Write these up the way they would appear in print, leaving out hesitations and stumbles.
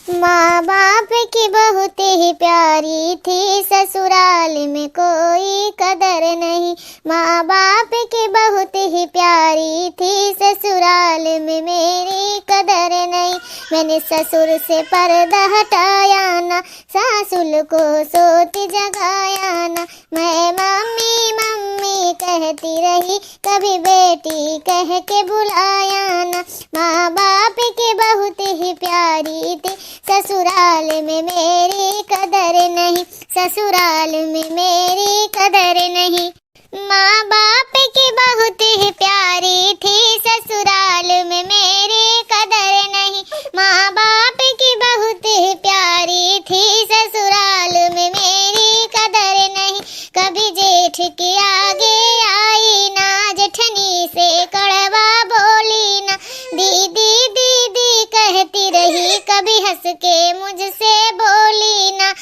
माँ बाप की बहुत ही प्यारी थी, ससुराल में कोई कदर नहीं। माँ बाप की बहुत ही प्यारी थी, ससुराल में मेरी कदर नहीं। मैंने ससुर से पर्दा हटाया ना, सासुल को सोती जगाया ना। मैं मम्मी मम्मी कहती रही, कभी बेटी कह के बुलाया ना। माँ बाप की बहुत ही प्यारी थी, ससुराल में मेरी कदर नहीं, ससुराल में मेरी कदर नहीं। माँ बाप की बहुत ही प्यारी थी, ससुराल में मेरी कदर नहीं। माँ बाप की बहुत ही प्यारी थी, ससुराल में मेरी कदर नहीं। कभी जेठ के आगे आई ना, जेठनी से कड़वा बोली ना। दीदी दीदी कहती रही, कभी हंस के मुझसे बोली ना।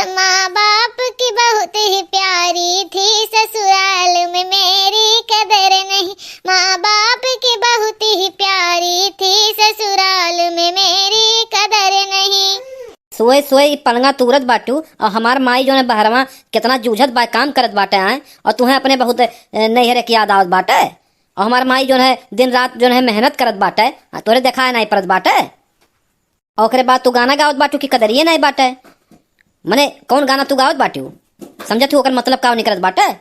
माँ बाप की बहुत ही प्यारी थी, ससुराल में मेरी कदर नहीं। माँ बाप की बहुत ही प्यारी थी, ससुराल में मेरी कदर नहीं। सोए सोए पलंगा तुरत बाटू और हमार माई जो है बहरवा कितना जूझत बा काम करत बाटे हैं, और तुम्हें अपने बहुत नैहरे की याद आवत बाटे। और हमार माई जो है दिन रात जो है मेहनत करत बाटे, तोरे देखा है नहीं परत बाटे। और ओकरे बाद तू गाना गावत बाटू की कदरिए नहीं बाटे। मने कौन गाना तू गावत बाटू, समझत तू ओकर मतलब का निकलत बाटे।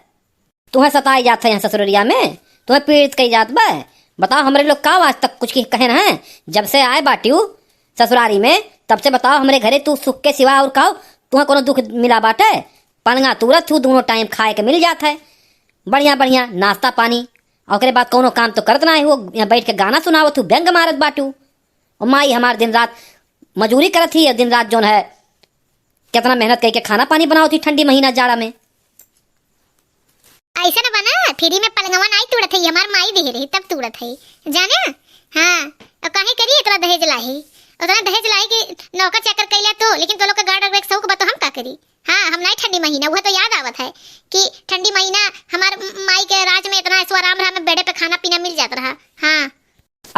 तुम्हें सताई जात है यहाँ ससुरिया में, तुम्हें पीड़ित कही जात बा। बताओ हमरे लोग का आज तक कुछ कहे ना, जब से आए बाटू ससुरारी में तब से बताओ हमरे घरे तू सुख के सिवा और खाओ तुम्हें कोनो दुख मिला बाटे। पलंगा तुरत तू दोनों टाइम खाए के मिल जाता है, बढ़िया बढ़िया नाश्ता पानी। और ओकरे बाद कोनो काम तो करत ना हो, यहाँ बैठ के गाना सुनावत तू, व्यंग मारत बाटू। और माई हमार दिन रात मजूरी करत थी, दिन रात जो है कितना मेहनत करके खाना पानी बनाओ थी ठंडी महीना जाड़ा में। ऐसा न बना फ्री में पलंगवा नहीं तुड़त है, हमार माई दे रही तब तुड़त है जाना। हाँ और काहे करी इतना दहेज लाही, उतना दहेज लाही कि नौकर चाकर कैला तो, लेकिन तो लोग का गार्ड रख सौ को बता हम का करी। हाँ हम नहीं ठंडी महीना, वह तो याद आवत है कि ठंडी महीना हमार माई के राज में इतना ऐसो आराम रहा, में बेड़े पे खाना पीना मिल जाता रहा। हाँ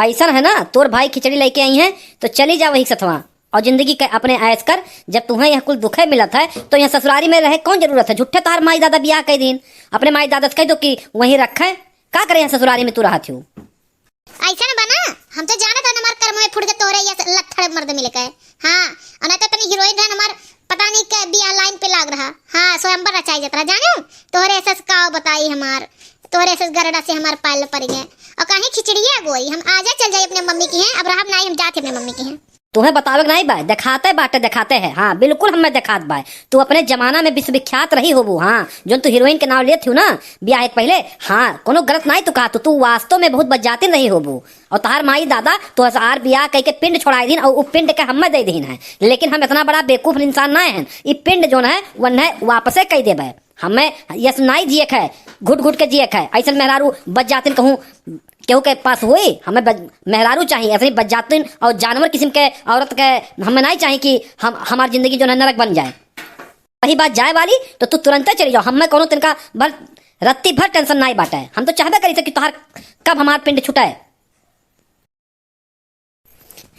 ऐसा है ना, तोर भाई खिचड़ी लेके आई है तो चली जा वही सथवा और जिंदगी के अपने ऐश कर। जब तुम्हें यह कुल दुखे मिलत है तो यहाँ ससुरारी में रहे कौन जरूरत है। झूठे तार माई दादा ब्याह कई दिन अपने माई दादा से कह दो कि वहीं रखे, का करे यहाँ ससुरारी में तू रहा थी। ऐसा न बना, हम तो जाना था हमार कर्म में फुट के तोरे या लत्थड़ मर्द मिल गए। हाँ और नहीं तो तनी हीरोइन है हमार पता नहीं क्या बिया लाइन पे लाग रहा। हाँ स्वयंवर रचाई जाता जानो, तोहरे ऐसा का बताई हमार, तोहरे ऐसे गरडा से हमार पाल पड़ गए। और कहीं खिचड़िया गोई हम आजा चल जाए अपने मम्मी की हैं, अब रहब नहीं हम जाते अपने मम्मी की हैं। तुम्हें बतावे नहीं बा, दिखाते बाटे दिखाते हैं। हाँ बिल्कुल हमें दिखात बा, तू अपने जमाना में विश्व विख्यात रही होबू। हाँ जो तू हीरोइन के नाम लेती हो ना ब्याह एक पहले, हाँ कोनो गलत नहीं तू कहा, तो तू वास्तव में बहुत बजातिन रही होबू। और तहार माई दादा तो आर ब्याह कह के पिंड छोड़ाई दिन और पिंड के हमें दे दीन है। लेकिन हम इतना बड़ा बेवकूफ इंसान नहीं है, ये पिंड जो है वह वापसे कह देबे। हमें यस नहीं जिए है, घुट घुट के जिए है। ऐसा मेहरारू बच जातिन कहूँ केहू के पास हुई, हमें मेहरारू चाहिए ऐसे बच जातिन और जानवर किस्म के औरत के हमें नहीं चाहिए कि हम हमारी जिंदगी जो है नरक बन जाए। वही बात जाए वाली तो तू तुरंत चली जाओ, हमें कोनो तिनका भर रत्ती भर टेंशन नहीं बाटा है। हम तो चाहबे करी थे कि तुहार कब हमार पिंड छुटाए।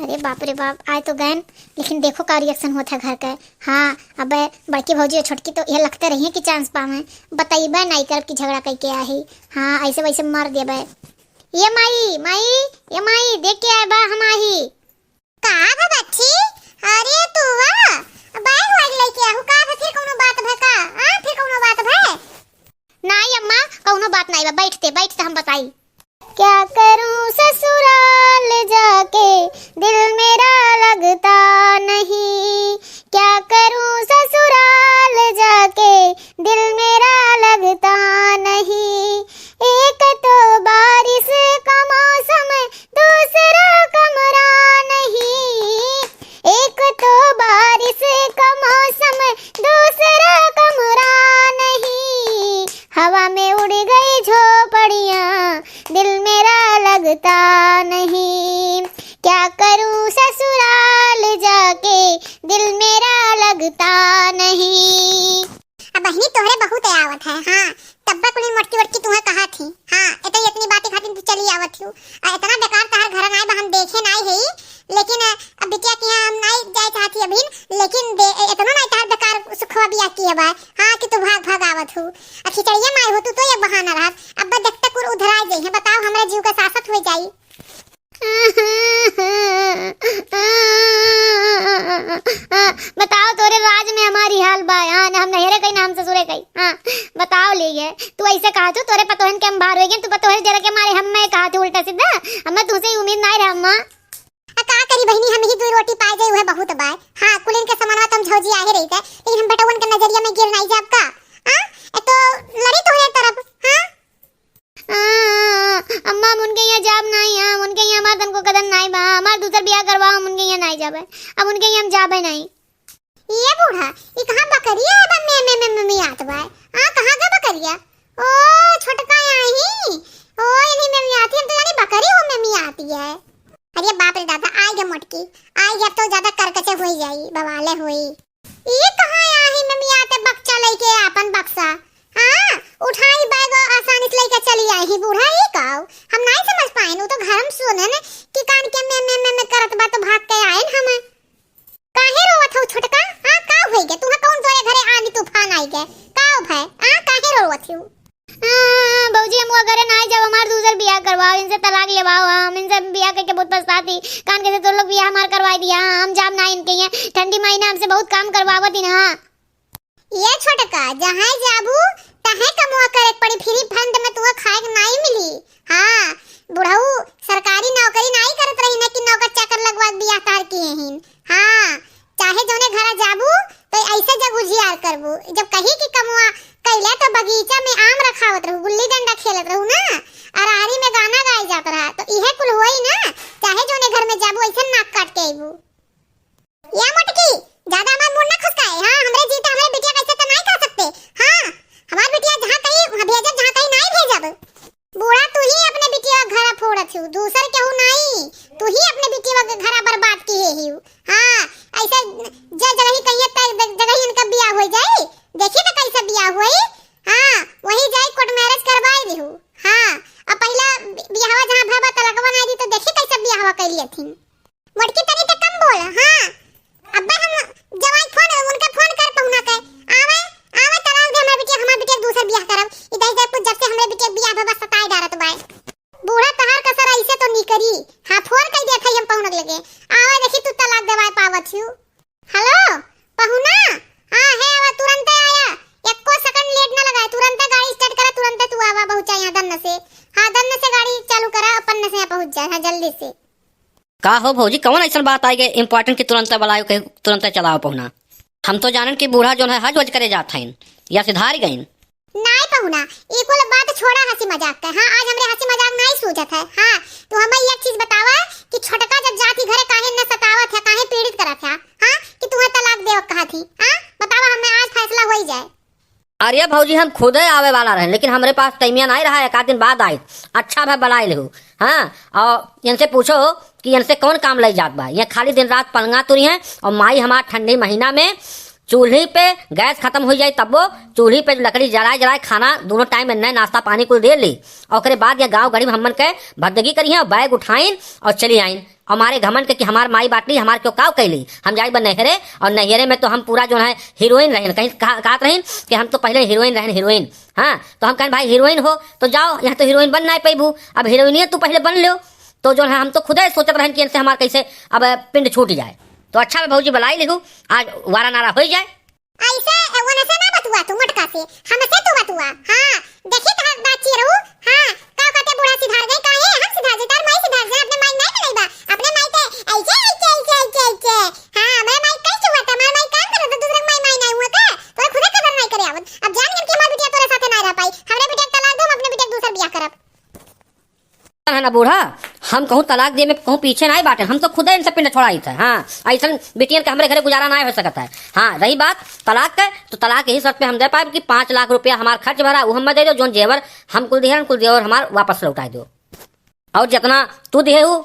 अरे बाप रे बाप आए तो गए, लेकिन देखो का रिएक्शन होता है घर का। हाँ अब बड़की भौजी और छोटकी तो यह लगते रही है कि चांस पावे, बताइबे नहीं कर कि झगड़ा करके आई। हाँ ऐसे वैसे मार देबे। ये माई माई ये माई देख के आए बा हम आई का बा बच्ची। अरे तू वा बैग वैग लेके आहू का, फिर कोनो बात भे का? हां फिर कोनो बात भे? नहीं अम्मा कोनो बात नहीं बा, बैठते बैठते हम बताई। क्या करूं ससुराल जाके दिल मेरा लगता नहीं, क्या करूं ससुराल जाके दिल मेरा लगता नहीं। एक तो बारिश का मौसम दूसरा कमरा नहीं, एक तो बारिश का मौसम दूसरा कमरा नहीं। हवा में उड़ गई झोपड़ियाँ दिल मेरा लगता नहीं, क्या करूं ससुराल जाके दिल मेरा लगता नहीं। अब बहनी तोहरे बहुत आवत है। हाँ तब्बा कुली मोटकी मोटकी तुम्हें कहा थी। हाँ इतनी बातें खातिर तू चली आवत हो। इतना बेकार तहार घर आए हम देखे नहीं है, लेकिन अब बिटिया के हम नहीं जाए चाहत दिया बा। हाँ कि तू भाग भाग आवत हूँ। खिचड़िया माई हो तू तो एक बहाना रहा। अब देखता कुर उधर आ जाई है। बताओ हमरा जीव का सासत हो जाई। बताओ तोरे राज में हमारी हाल बा। हाँ हम नहरे कहीं ना हम ससुरे कहीं। हाँ बताओ ले गए तू ऐसे कहा तू तोरे पतोहन के हम बाहर हो गए। तू पतोहर जरा के मारे हम मैं कहा तू उल्टा सीधा। हमें तुझसे उम्मीद नहीं रहा अम्मा। का करी बहनी हम ही दो रोटी पाए जाई है बहुत बाय। हाँ कुलिन के समानवा तुम झौजी आए रही थे लेकिन हम बेटवन के नजरिया में गिर नहीं जाब का। हां ए तो लड़ी तो है तरफ। हां अम्मा मुनके यहाँ जाब नहीं। हां उनके यहाँ हमार तन को कदर नहीं बा। हमार दूसर बियाह करवा हम उनके यहाँ नहीं जाबे। अब उनके यहाँ हम जाबे नहीं। ये बूढ़ा ये कहां बकरिया है बा में आत बा। हां कहां का बकरिया। ओ छोटका यही ओ इन्हीं में आती हम तो यानी बकरी हो में आती है। अरे बाप रे दादा आई गया मोटकी आई गया तो ज्यादा करकचे होई जाई बवाले होई। ये कहां आही में आते बक्चा लेके अपन बक्सा। हां उठाई बैग आसानी से लेके चली आई ही बूढ़ा। ये काओ हम नहीं समझ पाए नु तो घर में सुने ने कि कान के में करत बा तो भाग के आए हम। काहे रोवत हो छोटका। हां का होई गे तू कौन तोरे घरे आनी तूफान आई गे काओ भाई। हां काहे रोवत हो। बाबूजी हम घरे ना जब हमार दूसर बियाह करवाओ इनसे तलाक लेवाओ। हम इनसे बियाह करके बहुत पछताती। कान के से तो लोग बियाह हमार करवा दिया। हम जाम ना इनके यहाँ ठंडी महीना हमसे बहुत काम करवावत ही ना। ये छोटका जहां जाबू तहे कमवा करे पड़ी फ्री फंड में तुआ खाए नहीं मिली। हां बुढ़ऊ सरकारी नौकरी नहीं करत रही ना कि नौकर चाकर लगवा बियाह तार किए हिन। हां चाहे जोने घरा जाबू तो ऐसे जग उजियार करबू। जब कही कि कमवा कैला तो बगीचा में आम रखावत रहू गुल्ली डंडा खेलत रहू ना अरारी में गाना गाए जात रहा तो इहे कुल होई ना। चाहे जोने घर में जाबू ऐसे नाक काट के आईबू। या मोटकी ज्यादा हमार मुंह ना खसकाए। हां हमरे जीता हमरे बिटिया कैसे तो नहीं खा सकते। हां हमार बिटिया जहां कहीं भेजब जहां कहीं नहीं भेजब। बूढ़ा तू ही अपने बिटिया का घर फोड़त हूँ दूसर केहू नहीं। तू ही अपने बिटिया का घर बर्बाद किए ही। हां ऐसे जगह ही कहीं जगह ही इनका बियाह हो जाए। देखी तो कैसे बियाह हुई। हां वही जाई कोर्ट मैरिज करवाई दिहु। हां अब पहला बियाहवा जहां भरबा तलकवा नहीं दी तो देखी कैसे बियाहवा कैली थी। मोटकी तनी तो कम बोल। हां अब्बा हम जवाई फोन उनका फोन कर पहुना के आवे आवे तलाक दे हमार बिटिया दूसर बियाह करब। इधर इधर कुछ जब से हमरे बिटिया बियाह भरबा सताए डारत बाय। बूढ़ा तहार कसर ऐसे तो नी करी। हां फोन कर दिया था हम पहुनक लगे आवे देखी तू तलाक देवाय पावत हूं। हेलो पहुना। हां है आवा तुरंत आया एको सेकंड लेट ना लगाए तुरंत गाड़ी स्टार्ट करा तुरंत तू आवा पहुंचा यहां दन्न से। हां दन्न से गाड़ी चालू करा अपन से पहुंच जा। हां जल्दी से। का हो भौजी कौन ऐसा बात आई गए इम्पोर्टेंट की तुरंत बुलायो के तुरंत चलाओ पहुना। हम तो जानन कि बूढ़ा जो है हज वज करे जात हइन या सिधार गइन। नहीं पहुना ये कोई बात छोड़ा हंसी मजाक का। हां आज हमरे हंसी मजाक नहीं सूझत है। हां तो हमें एक चीज बतावा कि छोटका जब जाती घरे काहे न सतावत है काहे पीड़ित करत है। हां कि तुम्हें तलाक देव कहा थी। हां बतावा हमें आज फैसला हो ही जाए। अरे भौजी हम खुद ही आवे वाला रहे लेकिन हमारे पास टाइमिया नहीं रहा। एक आध दिन बाद आए। अच्छा भाई बुलाए ले। हाँ और इनसे पूछो कि इनसे कौन काम ले जात बा। ये खाली दिन रात पलंगा तुरी हैं और माई हमार ठंडी महीना में चूल्ही पे गैस खत्म हो जाए तब वो चूल्ही पे लकड़ी जलाए खाना दोनों टाइम में नए नाश्ता पानी कुल दे ली और उसके बाद ये गांव गरीब हमन के भदगी करी है बैग उठाइन और चली आइन। हमारे घमन के कि हमार माई बाटली हमार क्यों काव कैली। हम जाए बन नहरे और नहरे में तो हम पूरा जो है हीरोइन रहे कहीं कहत रही कि हम तो पहले हीरोइन रहे हीरोइन। हाँ तो हम कहें भाई हीरोइन हो तो जाओ यहाँ तो हीरोइन बन नहीं पैबू। अब हीरोइन तू पहले बन लो तो जो है हम तो खुद ही सोचत रहें कि इनसे हमार कैसे अब पिंड छूट जाए। तो अच्छा भौजी बुलाई लिखू आज वारा नारा हो जाए। ऐसे वने से ना बतुआ तू मटका से हमसे तू बतुआ। हां देखी तो बातची रहू। हां का कहते बूढ़ा सिधार गई काहे हम सिधार जे तार माई सिधार जे अपने माई नहीं मिलई बा अपने माई के ऐसे। हां मैं माई कैसे हुआ था माई काम करे तो दूसरे माई नहीं हुआ का तो खुद कदर नहीं करे आवत। अब जान गन की मां बिटिया तोरे साथे नहीं रह पाई हमरे बिटिया तलाक दो अपने बिटिया दूसर बियाह करब। है ना बूढ़ा हम कहूँ तलाक दे में कहूँ पीछे नहीं बाटे हम तो खुद ही इनसे पिंड छोड़ाई था। हाँ ऐसा बिटियन के हमारे घरे गुजारा नहीं हो सकता है। हाँ रही बात तलाक का तो तलाक यही शर्त पे हम दे पाए कि 5 लाख रुपया हमारा खर्च भरा वो हम दे दो जो जेवर हम कुल देवर हमार वापस लौटा दो और जितना तू दिए हो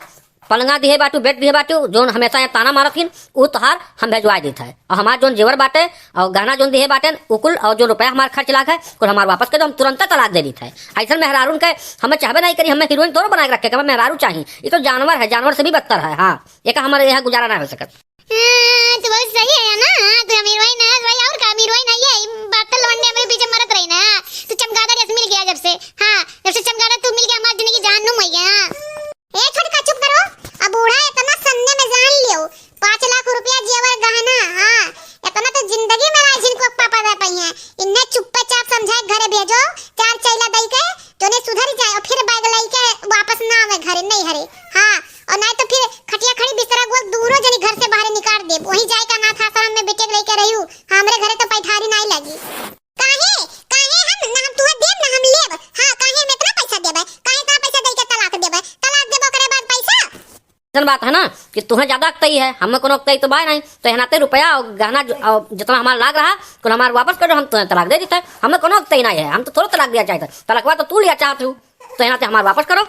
पलंगा दिए बाटू बेड दिए बाटू जो हमेशा यहाँ ताना मारथिन वो तोहार हम भेजवा देता है और हमार जो जेवर बाटे और गहना जो दिए बाटे उकुल और जो रुपया हमारा खर्च लाग है कुल हमार वापस कर दो हम तुरंत तलाक दे देता है। ऐसा मेहरारून के हमें चाहबे नहीं करी हमें हीरोइन तोड़ बना के रखे हमें मेहरारू चाहिए। ये तो जानवर है जानवर से भी बदतर है। हाँ एक हमारे यहाँ गुजारा नहीं हो सकता। तो बहुत सही है ना तो हीरोइन है भाई और का हीरोइन है ये ऐसन बात है ना कि तुम्हें ज्यादा अक्तई है, हमें कोनो अक्तई तो बाय नहीं, तो हनाते रुपया और गहना जितना हमारा लाग रहा कुल हमारा वापस करो, हम तुम्हें तलाक दे देते, हमें कोनो अक्तई नहीं है, हम तो थोड़ा तलाक दिया चाहते, तलाकवा तो तू लिया चाहते हो, तो हनाते हमारा वापस करो।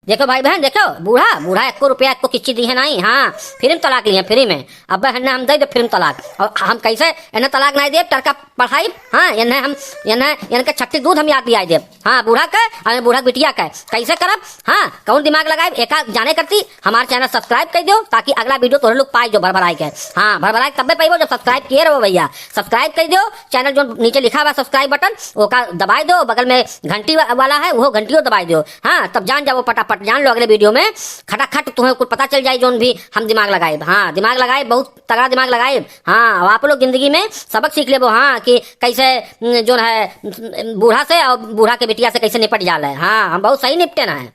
देखो भाई बहन, देखो बूढ़ा बूढ़ा 1 रुपया 1 किच्ची दी है नहीं, हाँ फ्री में तलाक लिए फ्री में, अब हन्ने हम दे फ्री में तलाक, और हम कैसे इन्हें तलाक नहीं दे टरका पढ़ाई, हाँ इन्हें हम इनके छट्टी दूध हम याद दिया दे, हाँ बूढ़ा का और बूढ़ा बिटिया का कैसे करब, हाँ कौन दिमाग लगाए एक जाने करती, हमारे चैनल सब्सक्राइब कर दो ताकि अगला वीडियो तोहरे लोग पाए जो भरभराई के, हाँ भरभराई तब पाइबो जब सब्सक्राइब किए रहो भैया, सब्सक्राइब कर दो, चैनल जो नीचे लिखा हुआ सब्सक्राइब बटन वो का दबाई दो, बगल में घंटी वाला है वो घंटी दबाई दो, हाँ तब जान जाओ पटापट जान लो अगले वीडियो में खटाखट तुम्हें कुछ पता चल जाए जो भी हम दिमाग लगाए, हाँ दिमाग लगाए बहुत तगड़ा दिमाग लगाए, हाँ आप लोग जिंदगी में सबक सीख ले वो, हाँ कि कैसे जो है बूढ़ा से और बूढ़ा के बिटिया से कैसे निपट जाला है, हाँ हम बहुत सही निपटे ना है।